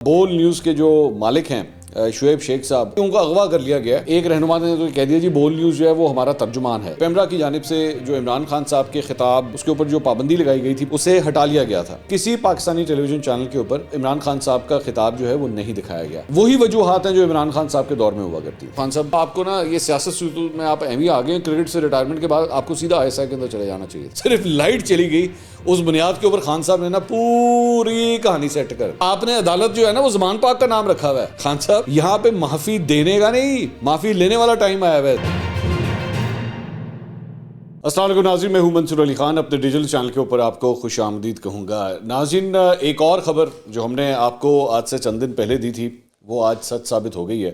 بول نیوز کے جو مالک ہیں شعیب شیخ صاحب، ان کو اغوا کر لیا گیا۔ ایک رہنما نے تو کہہ دیا جی بول نیوز جو ہے وہ ہمارا ترجمان ہے۔ پیمرا کی جانب سے جو عمران خان صاحب کے خطاب، اس کے اوپر جو پابندی لگائی گئی تھی، اسے ہٹا لیا گیا تھا۔ کسی پاکستانی ٹیلی ویژن چینل کے اوپر عمران خان صاحب کا خطاب جو ہے وہ نہیں دکھایا گیا۔ وہی وجوہات ہیں جو عمران خان صاحب کے دور میں ہوا کرتی۔ خان صاحب، آپ کو نا یہ سیاست صورت میں آپ اہم ہی آ گئے ہیں، کرکٹ سے ریٹائرمنٹ کے بعد آپ کو سیدھا ISI کے اندر چلے جانا چاہیے۔ صرف لائٹ چلی گئی، اس بنیاد کے اوپر خان صاحب نے نا پوری کہانی سیٹ کر، آپ نے عدالت جو ہے نا وہ زمان پاک کا نام رکھا ہوا ہے۔ خان صاحب، یہاں پہ معافی دینے کا نہیں، معافی لینے والا ٹائم آیا ہوا ہے۔ السلام علیکم ناظرین، میں ہوں منصور علی خان، اپنے ڈیجیٹل چینل کے اوپر آپ کو خوش آمدید کہوں گا۔ ناظرین، ایک اور خبر جو ہم نے آپ کو آج سے چند دن پہلے دی تھی وہ آج سچ ثابت ہو گئی ہے،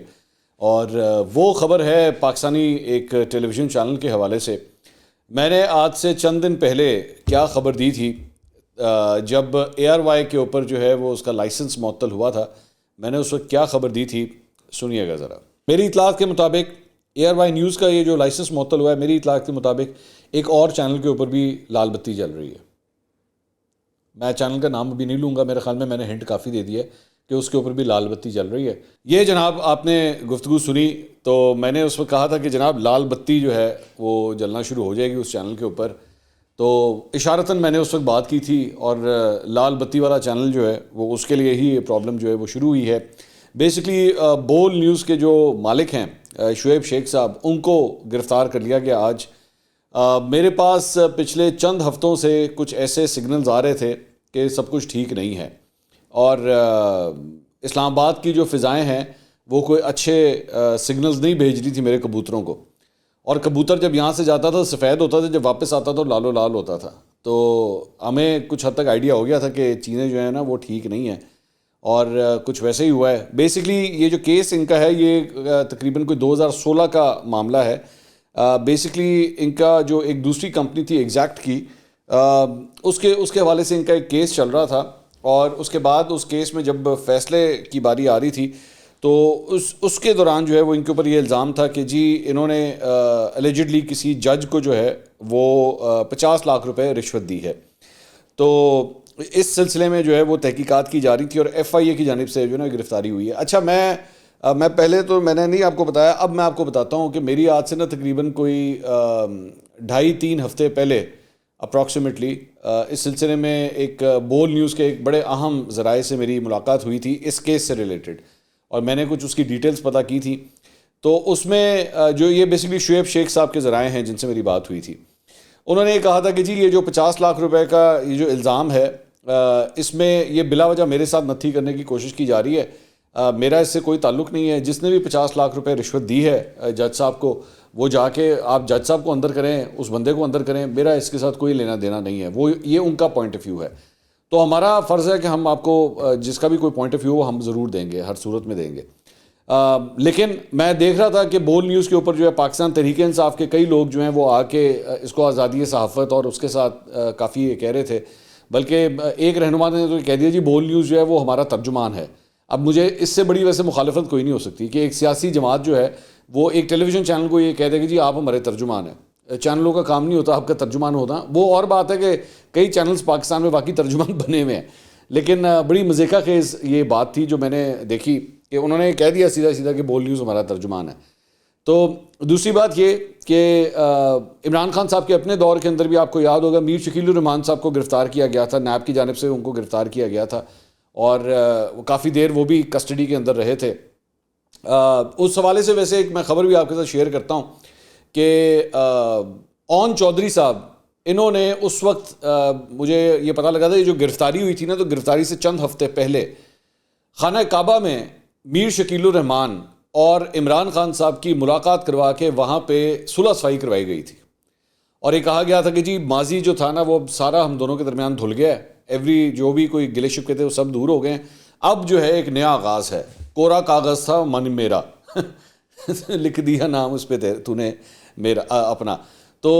اور وہ خبر ہے پاکستانی ایک ٹیلی ویژن چینل کے حوالے سے۔ میں نے آج سے چند دن پہلے کیا خبر دی تھی، جب ARY کے اوپر جو ہے وہ اس کا لائسنس معطل ہوا تھا، میں نے اس وقت کیا خبر دی تھی، سنیے گا ذرا۔ میری اطلاعات کے مطابق ARY نیوز کا یہ جو لائسنس معطل ہوا ہے، میری اطلاعات کے مطابق ایک اور چینل کے اوپر بھی لال بتی جل رہی ہے۔ میں چینل کا نام بھی نہیں لوں گا، میرے خیال میں نے ہنٹ کافی دے دیا ہے کہ اس کے اوپر بھی لال بتی جل رہی ہے۔ یہ جناب آپ نے گفتگو سنی تو میں نے اس وقت کہا تھا کہ جناب لال بتی جو ہے وہ جلنا شروع ہو جائے گی اس چینل کے اوپر، تو اشارتاً میں نے اس وقت بات کی تھی، اور لال بتی والا چینل جو ہے وہ اس کے لیے ہی یہ پرابلم جو ہے وہ شروع ہوئی ہے۔ بیسکلی بول نیوز کے جو مالک ہیں شعیب شیخ صاحب، ان کو گرفتار کر لیا گیا آج۔ میرے پاس پچھلے چند ہفتوں سے کچھ ایسے سگنلز آ رہے تھے کہ سب کچھ ٹھیک نہیں ہے، اور اسلام آباد کی جو فضائیں ہیں وہ کوئی اچھے سگنلز نہیں بھیج رہی تھی میرے کبوتروں کو، اور کبوتر جب یہاں سے جاتا تھا سفید ہوتا تھا، جب واپس آتا تو لال و لال ہوتا تھا۔ تو ہمیں کچھ حد تک آئیڈیا ہو گیا تھا کہ چیزیں جو ہیں نا وہ ٹھیک نہیں ہیں، اور کچھ ویسے ہی ہوا ہے۔ بیسکلی یہ جو کیس ان کا ہے یہ تقریباً کوئی 2016 کا معاملہ ہے۔ بیسکلی ان کا جو ایک دوسری کمپنی تھی ایگزیکٹ کی، اس کے حوالے سے ان کا ایک کیس چل رہا تھا، اور اس کے بعد اس کیس میں جب فیصلے کی باری آ رہی تھی تو اس کے دوران جو ہے وہ ان کے اوپر یہ الزام تھا کہ جی انہوں نے الیجڈلی کسی جج کو جو ہے وہ 50 لاکھ روپے رشوت دی ہے۔ تو اس سلسلے میں جو ہے وہ تحقیقات کی جا رہی تھی، اور FIA کی جانب سے جو ہے نا گرفتاری ہوئی ہے۔ اچھا، میں پہلے تو میں نے نہیں آپ کو بتایا، اب میں آپ کو بتاتا ہوں کہ میری آج سے نا تقریباً کوئی 2.5-3 ہفتے پہلے اپروکسیمیٹلی اس سلسلے میں ایک بول نیوز کے ایک بڑے اہم ذرائع سے میری ملاقات ہوئی تھی اس کیس سے ریلیٹڈ، اور میں نے کچھ اس کی ڈیٹیلز پتہ کی تھی۔ تو اس میں جو یہ بیسکلی شعیب شیخ صاحب کے ذرائع ہیں جن سے میری بات ہوئی تھی، انہوں نے یہ کہا تھا کہ جی یہ جو 50 لاکھ روپے کا یہ جو الزام ہے، اس میں یہ بلا وجہ میرے ساتھ نتھی کرنے کی کوشش کی جا رہی ہے۔ میرا اس سے کوئی تعلق نہیں ہے۔ جس نے بھی 50 لاکھ روپے رشوت دی ہے جج صاحب کو، وہ جا کے آپ جج صاحب کو اندر کریں، اس بندے کو اندر کریں، میرا اس کے ساتھ کوئی لینا دینا نہیں ہے۔ وہ یہ ان کا پوائنٹ آف ویو ہے۔ تو ہمارا فرض ہے کہ ہم آپ کو جس کا بھی کوئی پوائنٹ آف ویو ہو ہم ضرور دیں گے، ہر صورت میں دیں گے۔ لیکن میں دیکھ رہا تھا کہ بول نیوز کے اوپر جو ہے پاکستان تحریک انصاف کے کئی لوگ جو ہیں وہ آ کے اس کو آزادی صحافت اور اس کے ساتھ کافی یہ کہہ رہے تھے، بلکہ ایک رہنما نے تو کہہ دیا جی بول نیوز جو ہے وہ ہمارا ترجمان ہے۔ اب مجھے اس سے بڑی ویسے مخالفت کوئی نہیں ہو سکتی کہ ایک سیاسی جماعت جو ہے وہ ایک ٹیلی ویژن چینل کو یہ کہہ دے کہ جی آپ ہمارے ترجمان ہیں۔ چینلوں کا کام نہیں ہوتا آپ کا ترجمان ہوتا، وہ اور بات ہے کہ کئی چینلز پاکستان میں واقعی ترجمان بنے ہوئے ہیں، لیکن بڑی مضحکہ خیز یہ بات تھی جو میں نے دیکھی کہ انہوں نے کہہ دیا سیدھا سیدھا کہ بول نیوز ہمارا ترجمان ہے۔ تو دوسری بات یہ کہ عمران خان صاحب کے اپنے دور کے اندر بھی آپ کو یاد ہوگا میر شکیل الرحمان صاحب کو گرفتار کیا گیا تھا، نیب کی جانب سے ان کو گرفتار کیا گیا تھا، اور کافی دیر وہ بھی کسٹڈی کے اندر رہے تھے۔ اس حوالے سے ویسے ایک میں خبر بھی آپ کے ساتھ شیئر کرتا ہوں کہ اون چودھری صاحب، انہوں نے اس وقت مجھے یہ پتہ لگا تھا یہ جو گرفتاری ہوئی تھی نا، تو گرفتاری سے چند ہفتے پہلے خانہ کعبہ میں میر شکیل الرحمان اور عمران خان صاحب کی ملاقات کروا کے وہاں پہ صلح صفائی کروائی گئی تھی، اور یہ کہا گیا تھا کہ جی ماضی جو تھا نا وہ سارا ہم دونوں کے درمیان دھل گیا ہے، جو بھی کوئی گلے شکوے تھے وہ سب دور ہو گئے ہیں، اب جو ہے ایک نیا آغاز ہے۔ کورا کاغذ تھا من میرا لکھ دیا نام اس پہ تو نے میرا اپنا، تو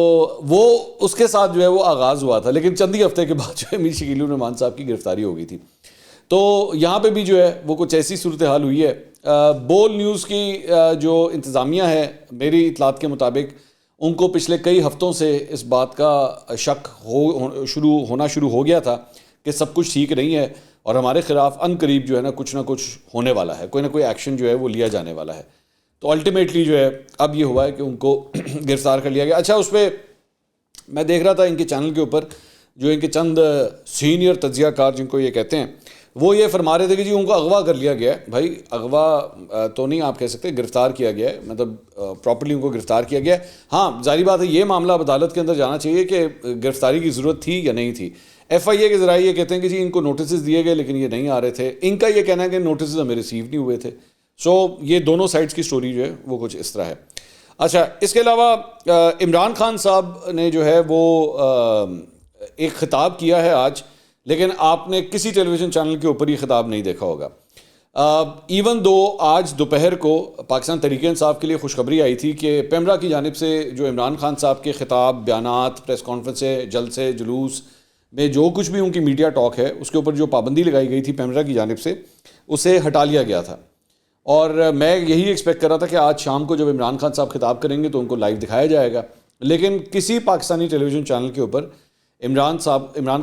وہ اس کے ساتھ جو ہے وہ آغاز ہوا تھا، لیکن چند ہی ہفتے کے بعد جو ہے میر شکیل الرحمان صاحب کی گرفتاری ہو گئی تھی۔ تو یہاں پہ بھی جو ہے وہ کچھ ایسی صورتحال ہوئی ہے۔ بول نیوز کی جو انتظامیہ ہے میری اطلاعات کے مطابق ان کو پچھلے کئی ہفتوں سے اس بات کا شک ہونا شروع ہو گیا تھا کہ سب کچھ ٹھیک نہیں ہے اور ہمارے خلاف ان قریب جو ہے نا کچھ ہونے والا ہے, کوئی نہ کوئی ایکشن جو ہے وہ لیا جانے والا ہے. تو الٹیمیٹلی جو ہے اب یہ ہوا ہے کہ ان کو گرفتار کر لیا گیا. اچھا, اس پہ میں دیکھ رہا تھا ان کے چینل کے اوپر جو ان کے چند سینئر تجزیہ کار جن کو یہ کہتے ہیں, وہ یہ فرما رہے تھے کہ جی ان کو اغوا کر لیا گیا ہے. بھائی اغوا تو نہیں آپ کہہ سکتے, گرفتار کیا گیا ہے, مطلب پراپرلی ان کو گرفتار کیا گیا ہے. ہاں ظاہری بات ہے یہ معاملہ اب عدالت کے اندر جانا چاہیے کہ گرفتاری کی ضرورت تھی یا نہیں تھی. ایف آئی اے کے ذرائع یہ کہتے ہیں کہ جی ان کو نوٹسز دیے گئے لیکن یہ نہیں آ رہے تھے. ان کا یہ کہنا ہے کہ نوٹسز ہمیں ریسیو نہیں ہوئے تھے. سو یہ دونوں سائڈس کی سٹوری جو ہے وہ کچھ اس طرح ہے. اچھا, اس کے علاوہ عمران خان صاحب نے جو ہے وہ ایک خطاب کیا ہے آج, لیکن آپ نے کسی ٹیلی ویژن چینل کے اوپر یہ خطاب نہیں دیکھا ہوگا. ایون دو آج دوپہر کو پاکستان تحریک انصاف کے لیے خوشخبری آئی تھی کہ پیمرا کی جانب سے جو عمران خان صاحب کے خطاب, بیانات, پریس کانفرنسیں, جلسے, جلوس میں جو کچھ بھی ان کی میڈیا ٹاک ہے اس کے اوپر جو پابندی لگائی گئی تھی پیمرا کی جانب سے, اسے ہٹا لیا گیا تھا. اور میں یہی ایکسپیکٹ کر رہا تھا کہ آج شام کو جب عمران خان صاحب خطاب کریں گے تو ان کو لائیو دکھایا جائے گا, لیکن کسی پاکستانی ٹیلی ویژن چینل کے اوپر عمران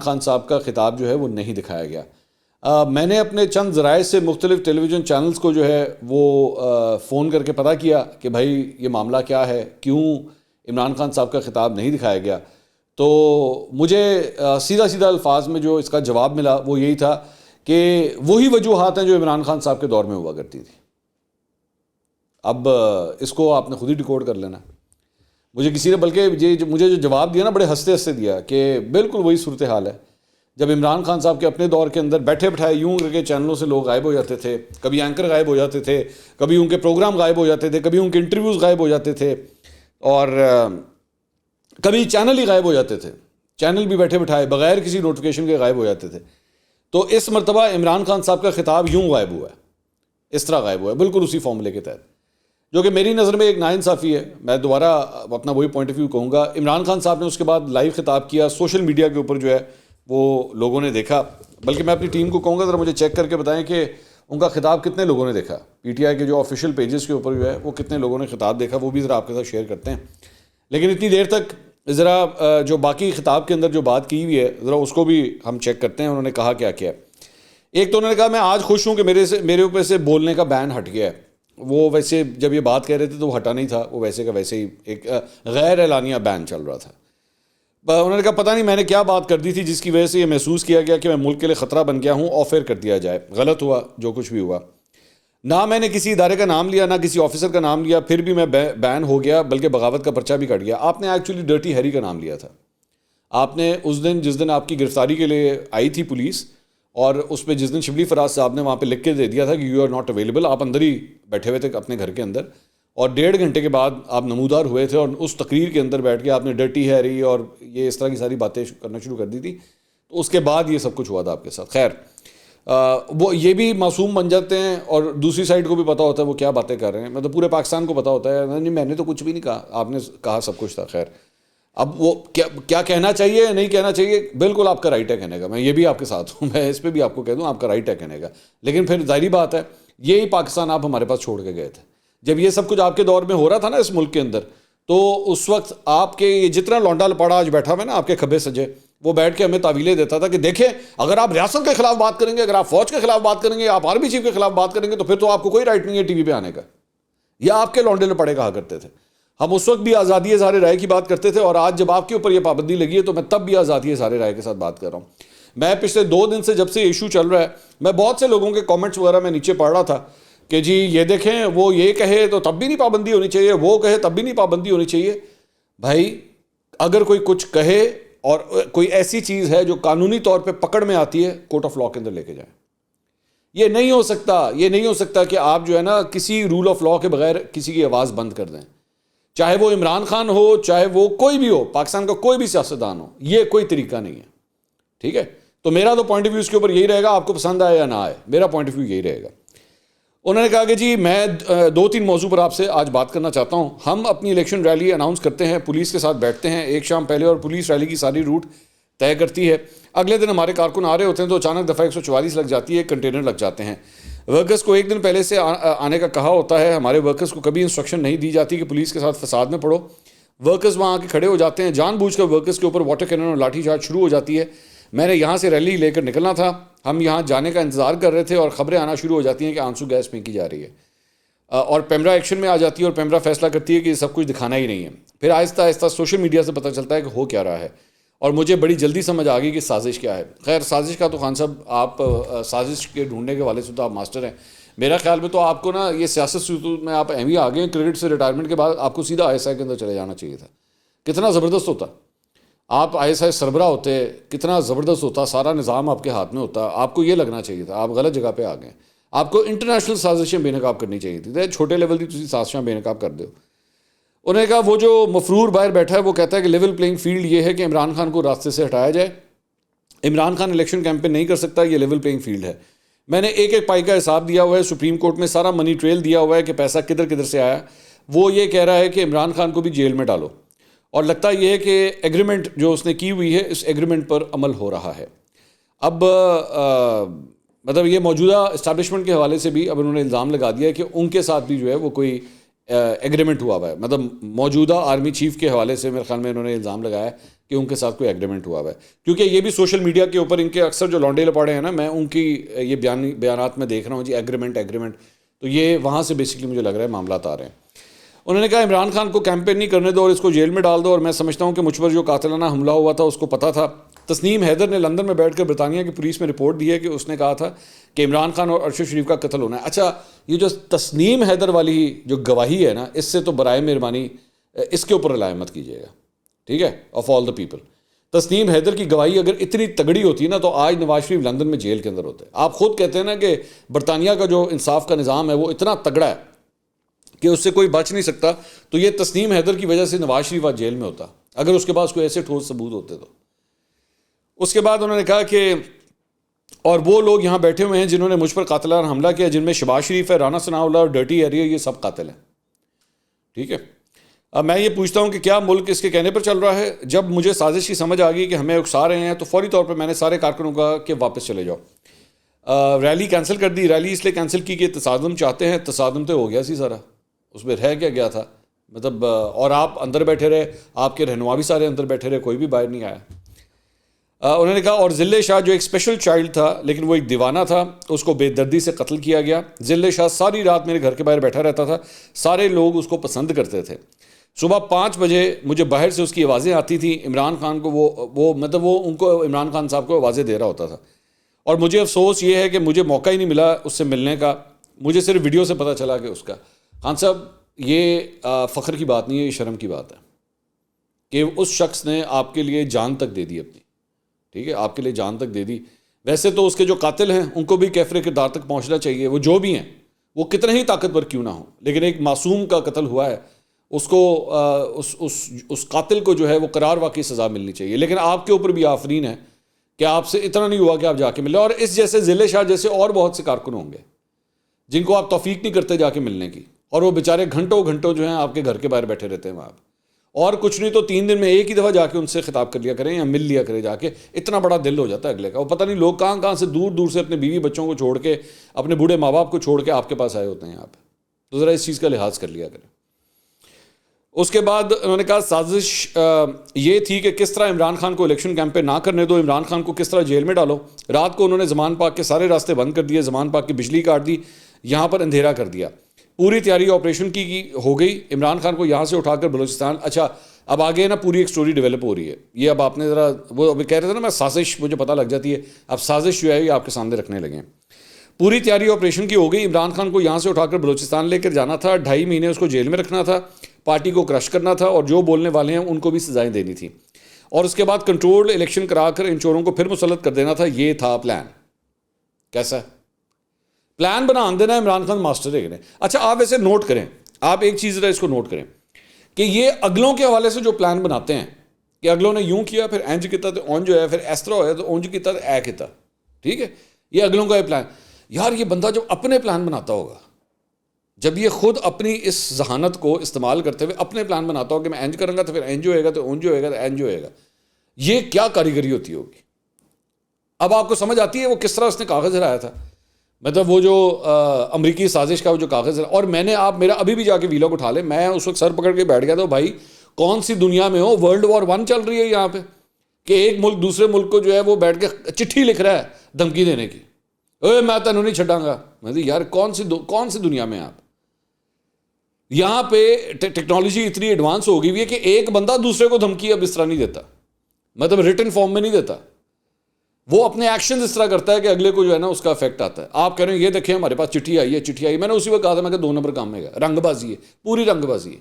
خان صاحب کا خطاب جو ہے وہ نہیں دکھایا گیا. میں نے اپنے چند ذرائع سے مختلف ٹیلی ویژن چینلز کو جو ہے وہ فون کر کے پتہ کیا کہ بھائی یہ معاملہ کیا ہے, کیوں عمران خان صاحب کا خطاب نہیں دکھایا گیا. تو مجھے سیدھا الفاظ میں جو اس کا جواب ملا وہ یہی تھا کہ وہی وجوہات ہیں جو عمران خان صاحب کے دور میں ہوا کرتی تھی. اب اس کو آپ نے خود ہی ڈیکوڈ کر لینا. مجھے کسی نے بلکہ مجھے جو جواب دیا نا بڑے ہنستے دیا کہ بالکل وہی صورتحال ہے جب عمران خان صاحب کے اپنے دور کے اندر بیٹھے بٹھائے یوں کر کے چینلوں سے لوگ غائب ہو جاتے تھے, کبھی اینکر غائب ہو جاتے تھے, کبھی ان کے پروگرام غائب ہو جاتے تھے, کبھی ان کے انٹرویوز غائب ہو جاتے تھے, اور کبھی چینل ہی غائب ہو جاتے تھے, چینل بھی بیٹھے بٹھائے بغیر کسی نوٹیفیکیشن کے غائب ہو جاتے تھے. تو اس مرتبہ عمران خان صاحب کا خطاب یوں غائب ہوا ہے, اس طرح غائب ہوا ہے, بالکل اسی فارمولے کے تحت, جو کہ میری نظر میں ایک ناانصافی ہے. میں دوبارہ اپنا وہی پوائنٹ آف ویو کہوں گا. عمران خان صاحب نے اس کے بعد لائیو خطاب کیا, سوشل میڈیا کے اوپر جو ہے وہ لوگوں نے دیکھا, بلکہ میں اپنی ٹیم کو کہوں گا ذرا مجھے چیک کر کے بتائیں کہ ان کا خطاب کتنے لوگوں نے دیکھا. پی ٹی آئی کے جو آفیشیل پیجز کے اوپر جو ہے وہ کتنے لوگوں نے خطاب دیکھا, وہ بھی ذرا آپ کے ساتھ شیئر کرتے ہیں. لیکن اتنی دیر تک ذرا جو باقی خطاب کے اندر جو بات کی ہوئی ہے ذرا اس کو بھی ہم چیک کرتے ہیں. انہوں نے کہا کیا کیا. ایک تو انہوں نے کہا میں آج خوش ہوں کہ میرے اوپر سے بولنے کا بین ہٹ گیا ہے. وہ ویسے جب یہ بات کہہ رہے تھے تو وہ ہٹا نہیں تھا, وہ ویسے کا ویسے ہی ایک غیر اعلانیہ بین چل رہا تھا. انہوں نے کہا پتہ نہیں میں نے کیا بات کر دی تھی جس کی وجہ سے یہ محسوس کیا گیا کہ میں ملک کے لیے خطرہ بن گیا ہوں, آف ایئر کر دیا جائے. غلط ہوا جو کچھ بھی ہوا. نہ میں نے کسی ادارے کا نام لیا, نہ کسی آفیسر کا نام لیا, پھر بھی میں بین ہو گیا, بلکہ بغاوت کا پرچہ بھی کٹ گیا. آپ نے ایکچولی ڈرٹی ہیری کا نام لیا تھا. آپ نے اس دن جس دن آپ کی گرفتاری کے لیے آئی تھی پولیس, اور اس پہ جس دن شبلی فراز صاحب نے وہاں پہ لکھ کے دے دیا تھا کہ یو آر ناٹ اویلیبل, آپ اندر ہی بیٹھے ہوئے تھے اپنے گھر کے اندر, اور 1.5 گھنٹے کے بعد آپ نمودار ہوئے تھے, اور اس تقریر کے اندر بیٹھ کے آپ نے ڈرٹی ہیری اور یہ اس طرح کی ساری باتیں کرنا شروع کر دی تھی. تو اس کے بعد یہ سب کچھ ہوا تھا آپ کے ساتھ. خیر, وہ یہ بھی معصوم بن جاتے ہیں اور دوسری سائڈ کو بھی پتہ ہوتا ہے وہ کیا باتیں کر رہے ہیں. مطلب پورے پاکستان کو پتہ ہوتا ہے نہیں میں نے تو کچھ بھی نہیں کہا, آپ نے کہا سب کچھ تھا. خیر, اب وہ کیا کہنا چاہیے نہیں کہنا چاہیے بالکل آپ کا رائٹ ہے کہنے کا, میں یہ بھی آپ کے ساتھ ہوں, میں اس پہ بھی آپ کو کہہ دوں آپ کا رائٹ ہے کہنے کا. لیکن پھر ظاہری بات ہے یہی پاکستان آپ ہمارے پاس چھوڑ کے گئے تھے. جب یہ سب کچھ آپ کے دور میں ہو رہا تھا نا اس ملک کے اندر, تو اس وقت آپ کے یہ جتنا لونڈا لپاڑا آج بیٹھا ہوا ہے نا آپ کے کھبے سجے, وہ بیٹھ کے ہمیں تعویلیں دیتا تھا کہ دیکھیں اگر آپ ریاست کے خلاف بات کریں گے, اگر آپ فوج کے خلاف بات کریں گے, آپ آرمی چیف کے خلاف بات کریں گے, تو پھر تو آپ کو کوئی رائٹ نہیں ہے ٹی وی پہ آنے کا. یا آپ کے لونڈے لپاڑے کہا کرتے تھے. ہم اس وقت بھی آزادی اظہار رائے کی بات کرتے تھے, اور آج جب آپ کے اوپر یہ پابندی لگی ہے تو میں تب بھی آزادی اظہار رائے کے ساتھ بات کر رہا ہوں. میں پچھلے 2 دن سے جب سے ایشو چل رہا ہے, میں بہت سے لوگوں کے کامنٹس وغیرہ میں نیچے پڑھ رہا تھا کہ جی یہ دیکھیں وہ یہ کہے تو تب بھی نہیں پابندی ہونی چاہیے, وہ کہے تب بھی نہیں پابندی ہونی چاہیے. بھائی اگر کوئی کچھ کہے اور کوئی ایسی چیز ہے جو قانونی طور پہ پکڑ میں آتی ہے, کورٹ آف لاء کے اندر لے کے جائیں. یہ نہیں ہو سکتا کہ آپ جو ہے نا کسی رول آف لاء کے بغیر کسی کی آواز بند کر دیں, چاہے وہ عمران خان ہو, چاہے وہ کوئی بھی ہو, پاکستان کا کوئی بھی سیاستدان ہو. یہ کوئی طریقہ نہیں ہے. ٹھیک ہے, تو میرا تو پوائنٹ آف ویو اس کے اوپر یہی رہے گا, آپ کو پسند آئے یا نہ آئے, میرا پوائنٹ آف ویو یہی رہے گا. انہوں نے کہا کہ جی میں 2-3 موضوع پر آپ سے آج بات کرنا چاہتا ہوں. ہم اپنی الیکشن ریلی اناؤنس کرتے ہیں, پولیس کے ساتھ بیٹھتے ہیں ایک شام پہلے, اور پولیس ریلی کی ساری روٹ طے کرتی ہے. اگلے دن ہمارے کارکن آ رہے ہوتے ہیں تو اچانک دفعہ 144 لگ جاتی ہے, کنٹینر لگ جاتے ہیں. ورکرز کو ایک دن پہلے سے آنے کا کہا ہوتا ہے. ہمارے ورکرز کو کبھی انسٹرکشن نہیں دی جاتی کہ پولیس کے ساتھ فساد میں پڑو. ورکرز وہاں آ کے کھڑے ہو جاتے ہیں, جان بوجھ کر ورکرز کے اوپر واٹر کینن اور لاٹھی چارج شروع ہو جاتی ہے. میں نے یہاں سے ریلی لے کر نکلنا تھا, ہم یہاں جانے کا انتظار کر رہے تھے اور خبریں آنا شروع ہو جاتی ہیں کہ آنسو گیس پھینکی جا رہی ہے, اور پیمرا ایکشن میں آ جاتی ہے اور پیمرا فیصلہ کرتی ہے کہ یہ سب کچھ دکھانا ہی نہیں ہے. پھر آہستہ آہستہ سوشل میڈیا سے پتہ چلتا ہے کہ ہو کیا رہا ہے, اور مجھے بڑی جلدی سمجھ آ گئی کہ سازش کیا ہے. خیر سازش کا تو خان صاحب آپ سازش کے ڈھونڈنے کے والے سے تو آپ ماسٹر ہیں. میرا خیال میں تو آپ کو نا یہ سیاست میں آپ اہم ہی آ گئے ہیں, کرکٹ سے ریٹائرمنٹ کے بعد آپ کو سیدھا آئی ایس آئی کے اندر چلے جانا چاہیے تھا. کتنا زبردست ہوتا آپ آئی ایس آئی سربراہ ہوتے, کتنا زبردست ہوتا, سارا نظام آپ کے ہاتھ میں ہوتا. آپ کو یہ لگنا چاہیے تھا آپ غلط جگہ پہ آ گئے. آپ کو انٹرنیشنل سازشیں بے نقاب کرنی چاہیے تھی, چھوٹے لیول کی تسی سازشیں بے نقاب کر دو. انہوں نے کہا وہ جو مفرور باہر بیٹھا ہے وہ کہتا ہے کہ لیول پلینگ فیلڈ یہ ہے کہ عمران خان کو راستے سے ہٹایا جائے. عمران خان الیکشن کیمپین نہیں کر سکتا, یہ لیول پلینگ فیلڈ ہے. میں نے ایک ایک پائی کا حساب دیا ہوا ہے, سپریم کورٹ میں سارا منی ٹریل دیا ہوا ہے کہ پیسہ کدھر کدھر سے آیا. وہ یہ کہہ رہا ہے کہ عمران خان کو بھی جیل میں ڈالو, اور لگتا یہ ہے کہ ایگریمنٹ جو اس نے کی ہوئی ہے اس ایگریمنٹ پر عمل ہو رہا ہے. اب مطلب یہ موجودہ اسٹیبلشمنٹ کے حوالے سے بھی اب انہوں نے الزام لگا دیا ہے کہ ان کے ساتھ بھی جو ہے وہ کوئی ایگریمنٹ ہوا ہوا ہے. مطلب موجودہ آرمی چیف کے حوالے سے میرے خیال میں انہوں نے الزام لگایا ہے کہ ان کے ساتھ کوئی ایگریمنٹ ہوا ہوا ہے. کیونکہ یہ بھی سوشل میڈیا کے اوپر ان کے اکثر جو لونڈے لپاڑے ہیں نا, میں ان کی یہ بیانات میں دیکھ رہا ہوں جی ایگریمنٹ, تو یہ وہاں سے بیسکلی مجھے لگ رہا ہے معاملات آ رہے ہیں. انہوں نے کہا عمران خان کو کیمپین نہیں کرنے دو اور اس کو جیل میں ڈال دو, اور میں سمجھتا ہوں کہ مجھ پر جو قاتلانہ حملہ ہوا تھا اس کو پتہ تھا. تسنیم حیدر نے لندن میں بیٹھ کر برطانیہ کی پولیس میں رپورٹ دی ہے کہ اس نے کہا تھا کہ عمران خان اور ارشد شریف کا قتل ہونا ہے. اچھا یہ جو تسنیم حیدر والی جو گواہی ہے نا, اس سے تو برائے مہربانی اس کے اوپر علامت کیجیے گا, ٹھیک ہے, of all the people. Tasneem Haider کی گواہی اگر اتنی تگڑی ہوتی نا تو آج نواز شریف لندن میں جیل کے اندر ہوتے. آپ خود کہتے ہیں نا کہ برطانیہ کا جو انصاف کا نظام ہے وہ اتنا تگڑا ہے کہ اس سے کوئی بچ نہیں سکتا, تو یہ تسنیم حیدر کی وجہ سے نواز شریف آج جیل میں ہوتا اگر اس کے پاس کوئی ایسے ٹھوس ثبوت ہوتے تو. اس کے بعد انہوں نے کہا کہ اور وہ لوگ یہاں بیٹھے ہوئے ہیں جنہوں نے مجھ پر قاتلانہ حملہ کیا, جن میں شہباز شریف ہے, رانا ثناء اللہ اور ڈرٹی ایریا, یہ سب قاتل ہیں, ٹھیک ہے. اب میں یہ پوچھتا ہوں کہ کیا ملک اس کے کہنے پر چل رہا ہے؟ جب مجھے سازش کی سمجھ آ گئی کہ ہمیں اکسا رہے ہیں تو فوری طور پر میں نے سارے کارکنوں کا کہ واپس چلے جاؤ. ریلی کینسل کر دی. ریلی اس لیے کینسل کی کہ تصادم چاہتے ہیں, تصادم تو ہو گیا سی سارا, اس میں رہ کیا گیا تھا مطلب, اور آپ اندر بیٹھے رہے, آپ کے رہنما بھی سارے اندر بیٹھے رہے, کوئی بھی باہر نہیں آیا. انہوں نے کہا اور ذل شاہ جو ایک اسپیشل چائلڈ تھا لیکن وہ ایک دیوانہ تھا, اس کو بے دردی سے قتل کیا گیا. ذل شاہ ساری رات میرے گھر کے باہر بیٹھا رہتا تھا, سارے لوگ اس کو پسند کرتے تھے. صبح 5 بجے مجھے باہر سے اس کی آوازیں آتی تھیں, عمران خان کو وہ ان کو عمران خان صاحب کو آوازیں دے رہا ہوتا تھا. اور مجھے افسوس یہ ہے کہ مجھے موقع ہی نہیں ملا اس سے ملنے کا, مجھے صرف ویڈیو سے پتہ چلا کہ اس کا. خان صاحب یہ فخر کی بات نہیں ہے, یہ شرم کی بات ہے کہ اس شخص نے آپ کے لیے جان تک دے دی اپنی, ٹھیک ہے, آپ کے لیے جان تک دے دی. ویسے تو اس کے جو قاتل ہیں ان کو بھی کیفر کردار تک پہنچنا چاہیے, وہ جو بھی ہیں وہ کتنے ہی طاقتور کیوں نہ ہوں, لیکن ایک معصوم کا قتل ہوا ہے, اس کو اس قاتل کو جو ہے وہ قرار واقعی سزا ملنی چاہیے. لیکن آپ کے اوپر بھی آفرین ہے کہ آپ سے اتنا نہیں ہوا کہ آپ جا کے ملے, اور اس جیسے ذل شاہ جیسے اور بہت سے کارکن ہوں گے جن کو آپ توفیق نہیں کرتے جا کے ملنے کی, اور وہ بیچارے گھنٹوں گھنٹوں جو ہیں آپ کے گھر کے باہر بیٹھے رہتے ہیں وہاں, اور کچھ نہیں تو 3 دن میں ایک ہی دفعہ جا کے ان سے خطاب کر لیا کریں یا مل لیا کریں جا کے. اتنا بڑا دل ہو جاتا ہے اگلے کا, وہ پتہ نہیں لوگ کہاں کہاں سے دور دور سے اپنے بیوی بچوں کو چھوڑ کے, اپنے بوڑھے ماں باپ کو چھوڑ کے آپ کے پاس آئے ہوتے ہیں یہاں پہ, تو ذرا اس چیز کا لحاظ کر لیا کریں. اس کے بعد انہوں نے کہا سازش یہ تھی کہ کس طرح عمران خان کو الیکشن کیمپین نہ کرنے دو, عمران خان کو کس طرح جیل میں ڈالو. رات کو انہوں نے زمان پاک کے سارے راستے بند کر دیے, زمان پاک کی بجلی کاٹ دی, یہاں پر اندھیرا کر دیا. پوری تیاری آپریشن کی ہو گئی, عمران خان کو یہاں سے اٹھا کر بلوچستان. اچھا اب آگے نا پوری ایک سٹوری ڈیولپ ہو رہی ہے, یہ اب آپ نے ذرا وہ ابھی کہہ رہے تھے نا میں سازش مجھے پتہ لگ جاتی ہے, اب سازش جو ہے یہ آپ کے سامنے رکھنے لگے ہیں. پوری تیاری آپریشن کی ہو گئی, عمران خان کو یہاں سے اٹھا کر بلوچستان لے کر جانا تھا, 2.5 مہینے اس کو جیل میں رکھنا تھا, پارٹی کو کرش کرنا تھا, اور جو بولنے والے ہیں ان کو بھی سزائیں دینی تھیں, اور اس کے بعد کنٹرول الیکشن کرا کر ان چوروں کو پھر مسلط کر دینا تھا. یہ تھا پلان. کیسا پلان بنا دینا عمران خان ماسٹر ہے. اچھا آپ ایسے نوٹ کریں, آپ ایک چیز ذرا اس کو نوٹ کریں کہ یہ اگلوں کے حوالے سے جو پلان بناتے ہیں کہ اگلوں نے یوں کیا پھر اینج کیتا تو اونج جو ہے, پھر اس طرح ہوا تو اونج کیتا تو اے کیتا, ٹھیک ہے, یہ اگلوں کا یہ پلان. یار یہ بندہ جب اپنے پلان بناتا ہوگا, جب یہ خود اپنی اس ذہانت کو استعمال کرتے ہوئے اپنے پلان بناتا ہوگا کہ میں اینج کروں گا تو پھر اینج ہوئے گا, تو اونج ہوئے گا تو اینج ہوئے گا, یہ کیا کاریگری ہوتی ہوگی. اب آپ کو سمجھ آتی ہے وہ کس طرح اس نے کاغذ ہلایا تھا, مطلب وہ جو امریکی سازش کا وہ جو کاغذ ہے. اور میں نے آپ میرا ابھی بھی جا کے ویلاگ اٹھا لے, میں اس وقت سر پکڑ کے بیٹھ گیا تھا, بھائی کون سی دنیا میں ہو, World War I چل رہی ہے یہاں پہ, کہ ایک ملک دوسرے ملک کو جو ہے وہ بیٹھ کے چٹھی لکھ رہا ہے دھمکی دینے کی, اے میں تینوں نہیں چھڈاں گا. میں یار کون سی دنیا میں آپ. یہاں پہ ٹیکنالوجی اتنی ایڈوانس ہو گئی ہوئی ہے کہ ایک بندہ دوسرے کو دھمکی اب اس طرح نہیں دیتا, مطلب ریٹن فارم میں نہیں دیتا, وہ اپنے ایکشن اس طرح کرتا ہے کہ اگلے کو جو ہے نا اس کا افیکٹ آتا ہے. آپ کہہ رہے ہیں یہ دیکھیں ہمارے پاس چٹھی آئی ہے, میں نے اسی وقت کہا تھا میں کہ 2 نمبر کام میں گا, رنگ بازی ہے, پوری رنگ بازی ہے.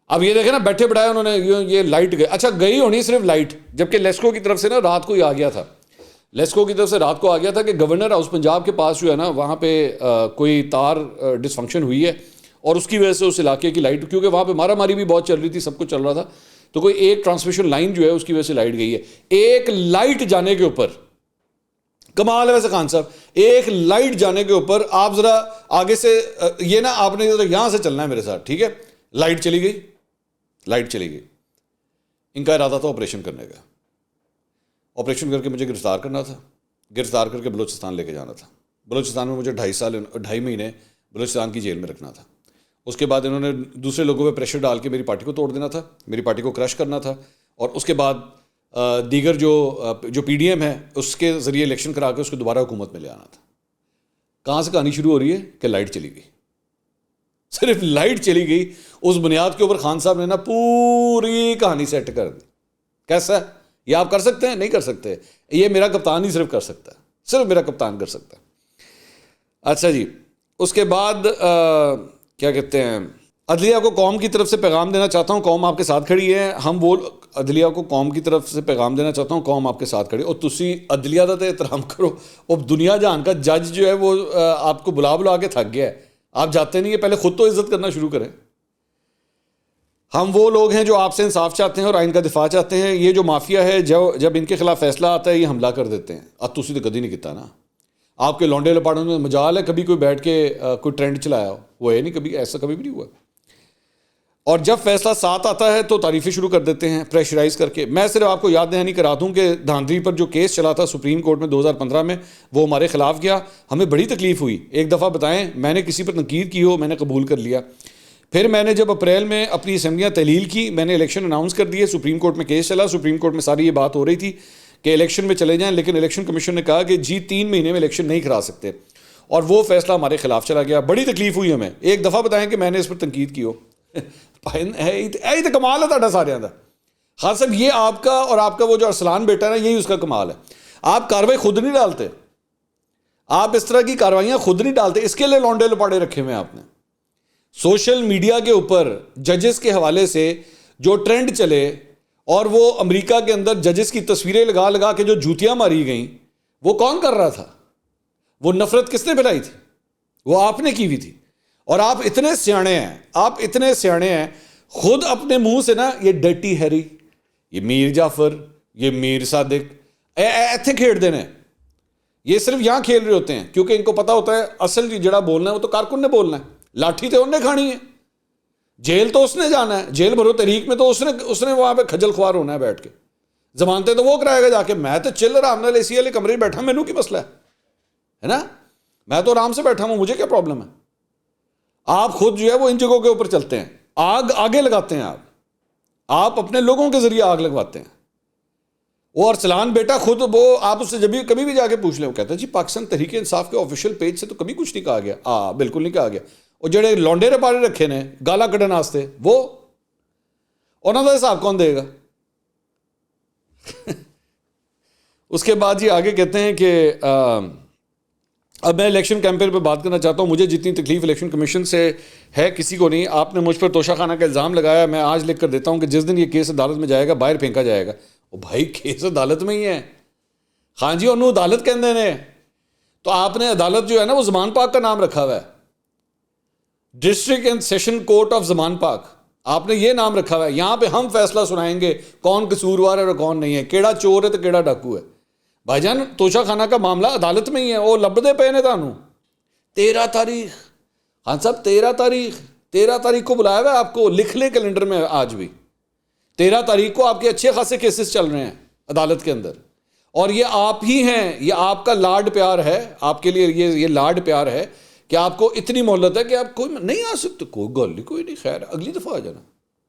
اب یہ دیکھیں نا بیٹھے بٹھائے انہوں نے یہ لائٹ گئی, اچھا گئی ہونی صرف لائٹ, جبکہ لیسکو کی طرف سے نا رات کو ہی آ گیا تھا, لیسکو کی طرف سے رات کو آ گیا تھا کہ گورنر ہاؤس پنجاب کے پاس جو ہے نا وہاں پہ کوئی تار ڈس فنکشن ہوئی ہے اور اس کی وجہ سے اس علاقے کی لائٹ, کیونکہ وہاں پہ مارا ماری بھی بہت چل رہی تھی, سب کچھ چل رہا تھا, تو کوئی ایک ٹرانسمیشن لائن جو ہے اس کی وجہ سے لائٹ گئی ہے. ایک لائٹ جانے کے اوپر کمال ہے ویسے خان صاحب, ایک لائٹ جانے کے اوپر آپ ذرا آگے سے یہ نا آپ نے یہاں سے چلنا ہے میرے ساتھ, ٹھیک ہے, لائٹ چلی گئی, لائٹ چلی گئی. ان کا ارادہ تھا آپریشن کرنے کا, آپریشن کر کے مجھے گرفتار کرنا تھا, گرفتار کر کے بلوچستان لے کے جانا تھا. بلوچستان میں مجھے 2.5 مہینے بلوچستان کی جیل میں رکھنا تھا. اس کے بعد انہوں نے دوسرے لوگوں پہ پریشر ڈال کے میری پارٹی کو توڑ دینا تھا, میری پارٹی کو کرش کرنا تھا, اور اس کے بعد دیگر جو پی ڈی ایم ہے اس کے ذریعے الیکشن کرا کے اس کو دوبارہ حکومت میں لے آنا تھا. کہاں سے کہانی شروع ہو رہی ہے کہ لائٹ چلی گئی, صرف لائٹ چلی گئی, اس بنیاد کے اوپر خان صاحب نے نا پوری کہانی سیٹ کر دی. کیسا ہے یہ آپ کر سکتے ہیں؟ نہیں کر سکتے, یہ میرا کپتان ہی صرف کر سکتا ہے, صرف میرا کپتان کر سکتا ہے. اچھا جی, اس کے بعد کیا کہتے ہیں, عدلیہ کو قوم کی طرف سے پیغام دینا چاہتا ہوں, قوم آپ کے ساتھ کھڑی ہے. ہم وہ عدلیہ کو قوم کی طرف سے پیغام دینا چاہتا ہوں, قوم آپ کے ساتھ کھڑی. اور تسی عدلیہ کا تو احترام کرو, اور دنیا جہان کا جج جو ہے وہ آپ کو بلا کے تھک گیا ہے, آپ جاتے نہیں ہیں, پہلے خود تو عزت کرنا شروع کریں. ہم وہ لوگ ہیں جو آپ سے انصاف چاہتے ہیں اور آئین کا دفاع چاہتے ہیں. یہ جو مافیا ہے جب ان کے خلاف فیصلہ آتا ہے یہ حملہ کر دیتے ہیں. اب تسی تو کدی نہیں کیتا نا, آپ کے لونڈے لپاڑوں میں مجال ہے کبھی کوئی بیٹھ کے کوئی ٹرینڈ چلایا ہو, وہ ہے نہیں, کبھی ایسا کبھی بھی نہیں ہوا. اور جب فیصلہ ساتھ آتا ہے تو تعریفیں شروع کر دیتے ہیں پریشرائز کر کے. میں صرف آپ کو یاد دہانی کرا دوں کہ دھاندلی پر جو کیس چلا تھا سپریم کورٹ میں 2015 میں, وہ ہمارے خلاف گیا, ہمیں بڑی تکلیف ہوئی. ایک دفعہ بتائیں میں نے کسی پر تنقید کی ہو, میں نے قبول کر لیا. پھر میں نے جب اپریل میں اپنی اسمبلیاں تحلیل کی, میں نے الیکشن اناؤنس کر دیے, سپریم کورٹ میں کیس چلا, سپریم کورٹ میں ساری یہ بات ہو رہی تھی کہ الیکشن میں چلے جائیں, لیکن الیکشن کمیشن نے کہا کہ جی 3 مہینے میں الیکشن نہیں کرا سکتے, اور وہ فیصلہ ہمارے خلاف چلا گیا. بڑی تکلیف ہوئی ہمیں. ایک دفعہ بتائیں کہ میں نے اس پر تنقید کی ہو. تو کمال ہے تھوڑا سارے کا. خان صاحب یہ آپ کا اور آپ کا وہ جو ارسلان بیٹا ہے نا, یہی اس کا کمال ہے. آپ کاروائی خود نہیں ڈالتے, آپ اس طرح کی کاروائیاں خود نہیں ڈالتے, اس کے لیے لونڈے لپاڑے رکھے ہوئے آپ نے. سوشل میڈیا کے اوپر ججز کے حوالے سے جو ٹرینڈ چلے, اور وہ امریکہ کے اندر ججز کی تصویریں لگا لگا کے جو جوتیاں ماری گئیں, وہ کون کر رہا تھا؟ وہ نفرت کس نے پھیلائی تھی؟ وہ آپ نے کی ہوئی تھی. اور آپ اتنے سیانے ہیں, آپ اتنے سیانے ہیں, خود اپنے منہ سے نا یہ ڈرٹی ہیری, یہ میر جعفر, یہ میر صادق ایتھے کھیڑ دینے, یہ صرف یہاں کھیل رہے ہوتے ہیں, کیونکہ ان کو پتا ہوتا ہے اصل جڑا بولنا ہے وہ تو کارکن نے بولنا ہے, لاٹھی تو انہیں کھانی ہے, جیل تو اس نے جانا ہے, جیل بھرو تحریک میں تو اس نے وہاں پہ کھجل خوار ہونا ہے بیٹھ کے, ضمانتیں تو وہ کرائے گا جا کے. میں تو چل آرام نال اے سی والے کمرے میں بیٹھا, مینوں کی مسئلہ ہے نا, میں تو آرام سے بیٹھا ہوں, مجھے کیا پرابلم ہے؟ آپ خود جو ہے وہ ان جگہوں کے اوپر چلتے ہیں, آگے لگاتے ہیں, آپ اپنے لوگوں کے ذریعے آگ لگواتے ہیں. وہ ارسلان بیٹا خود, وہ آپ اس سے جب کبھی بھی جا کے پوچھ لیں, وہ کہتا ہے جی پاکستان تحریک انصاف کے آفیشیل پیج سے تو کبھی کچھ نہیں کہا گیا. بالکل نہیں کہا گیا. اور جڑے لونڈے رپاڑے رکھے نے گالا کڈن واسطے, وہ انہوں کا حساب کون دے گا؟ اس کے بعد جی آگے کہتے ہیں کہ اب میں الیکشن کیمپین پہ بات کرنا چاہتا ہوں. مجھے جتنی تکلیف الیکشن کمیشن سے ہے کسی کو نہیں. آپ نے مجھ پر توشہ خانہ کا الزام لگایا, میں آج لکھ کر دیتا ہوں کہ جس دن یہ کیس عدالت میں جائے گا باہر پھینکا جائے گا. او بھائی کیس عدالت میں ہی ہے خان جی, انہوں عدالت کہندے نے, تو آپ نے عدالت جو ہے نا وہ زمان پاک کا نام رکھا ہوا ہے, district and session court of زمان پاک, آپ نے یہ نام رکھا ہوا ہے. یہاں پہ ہم فیصلہ سنائیں گے کون قصوروار ہے اور کون نہیں ہے, کیڑا چور ہے تو کیڑا ڈاکو ہے. بھائی جان توشہ خانہ کا معاملہ عدالت میں ہی ہے, وہ لبدے پے نے تانوں. 13 تاریخ ہاں صاحب, 13 تاریخ کو بلایا ہوا ہے آپ کو, لکھ لیں کیلنڈر میں آج بھی. 13 تاریخ کو آپ کے اچھے خاصے کیسز چل رہے ہیں عدالت کے اندر, اور یہ آپ ہی ہیں, یہ آپ کا لاڈ پیار ہے, آپ کے لیے یہ لاڈ پیار ہے کہ آپ کو اتنی مہلت ہے کہ آپ کوئی نہیں آ سکتے. کوئی گل نہیں, کوئی نہیں, خیر اگلی دفعہ آ جانا,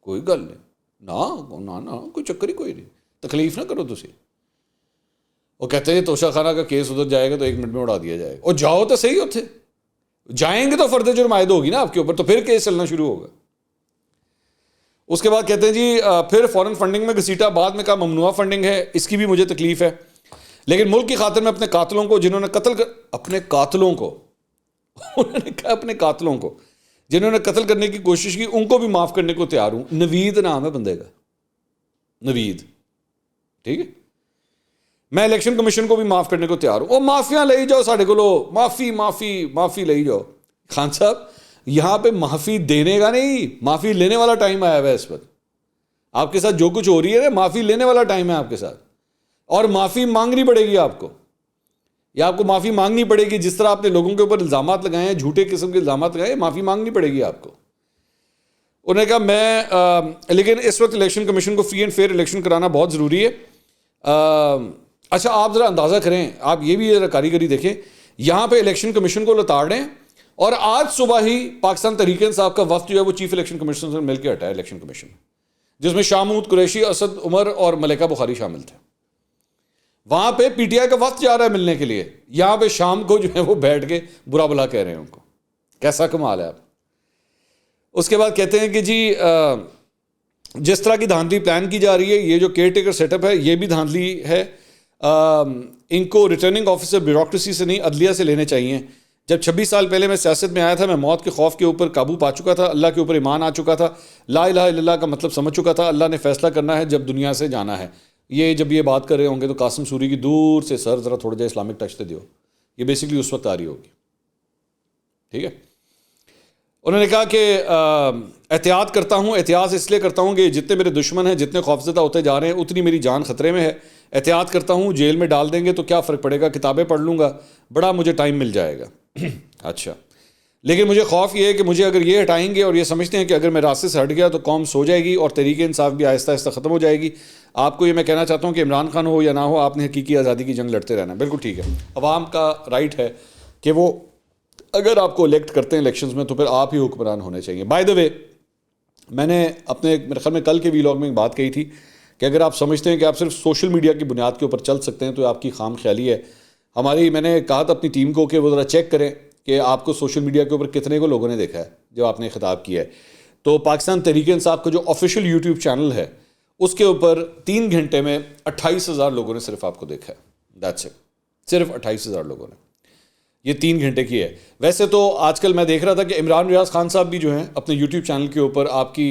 کوئی گل نہیں, نہ کوئی چکر ہی کوئی نہیں. تکلیف نہ کرو تسی. وہ کہتے ہیں توشہ خانہ کا کیس ادھر جائے گا تو 1 منٹ میں اڑا دیا جائے گا. اور جاؤ تو صحیح ہوتے, جائیں گے تو فرد جرم عائد ہوگی نا آپ کے اوپر, تو پھر کیس چلنا شروع ہوگا. اس کے بعد کہتے ہیں جی پھر فورن فنڈنگ میں گھسیٹا, بعد میں کہا ممنوع فنڈنگ ہے, اس کی بھی مجھے تکلیف ہے, لیکن ملک کی خاطر میں اپنے قاتلوں کو جنہوں نے اپنے قاتلوں کو انہوں نے کہا اپنے قاتلوں کو جنہوں نے قتل کرنے کی کوشش کی ان کو بھی معاف کرنے کو تیار ہوں. نوید نام ہے بندے کا, نوید, ٹھیک ہے. میں الیکشن کمیشن کو بھی معاف کرنے کو تیار ہوں. وہ معافیاں لے جاؤ ساڑھے کو لو, معافی معافی معافی لے جاؤ. خان صاحب یہاں پہ معافی دینے کا نہیں, معافی لینے والا ٹائم آیا ہوا ہے اس وقت. آپ کے ساتھ جو کچھ ہو رہی ہے نا, معافی لینے والا ٹائم ہے آپ کے ساتھ, اور معافی مانگنی پڑے گی آپ کو, یا آپ کو معافی مانگنی پڑے گی. جس طرح آپ نے لوگوں کے اوپر الزامات لگائے ہیں, جھوٹے قسم کے الزامات لگائے, معافی مانگنی پڑے گی آپ کو. انہوں نے کہا میں لیکن اس وقت الیکشن کمیشن کو فری اینڈ فیئر الیکشن کرانا بہت ضروری ہے. اچھا آپ ذرا اندازہ کریں, آپ یہ بھی ذرا کاریگری دیکھیں, یہاں پہ الیکشن کمیشن کو لتاڑ رہے ہیں, اور آج صبح ہی پاکستان تحریک انصاف کا وفد جو ہے وہ چیف الیکشن کمیشن سے مل کے ہٹا ہے الیکشن کمیشن, جس میں شاہ محمود قریشی, اسد عمر اور ملیکہ بخاری شامل تھے. وہاں پہ پی ٹی آئی کا وفد جا رہا ہے ملنے کے لیے, یہاں پہ شام کو جو ہے وہ بیٹھ کے برا بھلا کہہ رہے ہیں ان کو. کیسا کمال ہے آپ. اس کے بعد کہتے ہیں کہ جی جس طرح کی دھاندلی پلان کی جا رہی ہے, یہ جو کیئر ٹیکر سیٹ اپ ہے یہ بھی دھاندلی ہے. ان کو ریٹرننگ آفیسر بیوروکریسی سے نہیں عدلیہ سے لینے چاہیے. جب 26 سال پہلے میں سیاست میں آیا تھا, میں موت کے خوف کے اوپر قابو پا چکا تھا, اللہ کے اوپر ایمان آ چکا تھا, لا الہ الا اللہ کا مطلب سمجھ چکا تھا, اللہ نے فیصلہ کرنا ہے جب دنیا سے جانا ہے. یہ جب یہ بات کر رہے ہوں گے تو قاسم سوری کی دور سے سر ذرا تھوڑا جا اسلامک ٹچ دے دیو, یہ بیسکلی اس وقت آ رہی ہوگی. ٹھیک ہے. انہوں نے کہا کہ احتیاط کرتا ہوں, احتیاط اس لیے کرتا ہوں کہ جتنے میرے دشمن ہیں, جتنے خوفزدہ ہوتے جا رہے ہیں, اتنی میری جان خطرے میں ہے. احتیاط کرتا ہوں, جیل میں ڈال دیں گے تو کیا فرق پڑے گا, کتابیں پڑھ لوں گا, بڑا مجھے ٹائم مل جائے گا. اچھا, لیکن مجھے خوف یہ ہے کہ مجھے اگر یہ ہٹائیں گے, اور یہ سمجھتے ہیں کہ اگر میں راستے سے ہٹ گیا تو قوم سو جائے گی اور تحریک انصاف بھی آہستہ آہستہ ختم ہو جائے گی. آپ کو یہ میں کہنا چاہتا ہوں کہ عمران خان ہو یا نہ ہو, آپ نے حقیقی آزادی کی جنگ لڑتے رہنا. بالکل ٹھیک ہے, عوام کا رائٹ ہے کہ وہ اگر آپ کو الیکٹ کرتے ہیں الیکشنز میں تو پھر آپ ہی حکمران ہونے چاہیے. بائی دا وے, میں نے اپنے میرے خیال میں کل کے ویلاگ میں ایک بات کہی تھی کہ اگر آپ سمجھتے ہیں کہ آپ صرف سوشل میڈیا کی بنیاد کے اوپر چل سکتے ہیں تو آپ کی خام خیالی ہے. میں نے کہا تھا اپنی ٹیم کو کہ وہ ذرا چیک کریں کہ آپ کو سوشل میڈیا کے اوپر کتنے کو لوگوں نے دیکھا ہے جب آپ نے خطاب کیا ہے. تو پاکستان تحریک انصاف کا جو آفیشیل یوٹیوب چینل ہے اس کے اوپر 3 گھنٹے میں 28,000 لوگوں نے صرف آپ کو دیکھا ہے. دیٹس اٹ, صرف 28,000 لوگوں نے, یہ 3 گھنٹے کی ہے. ویسے تو آج کل میں دیکھ رہا تھا کہ عمران ریاض خان صاحب بھی جو ہیں اپنے یوٹیوب چینل کے اوپر آپ کی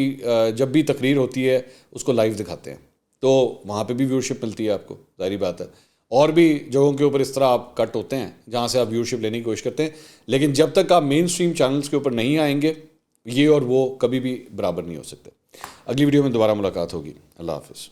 جب بھی تقریر ہوتی ہے اس کو لائیو دکھاتے ہیں, تو وہاں پہ بھی ویورشپ ملتی ہے آپ کو, ظاہری بات ہے. اور بھی جگہوں کے اوپر اس طرح آپ کٹ ہوتے ہیں جہاں سے آپ ویورشپ لینے کی کوشش کرتے ہیں, لیکن جب تک آپ مین اسٹریم چینلز کے اوپر نہیں آئیں گے یہ اور وہ کبھی بھی برابر نہیں ہو سکتے. اگلی ویڈیو میں دوبارہ ملاقات ہوگی. اللہ حافظ.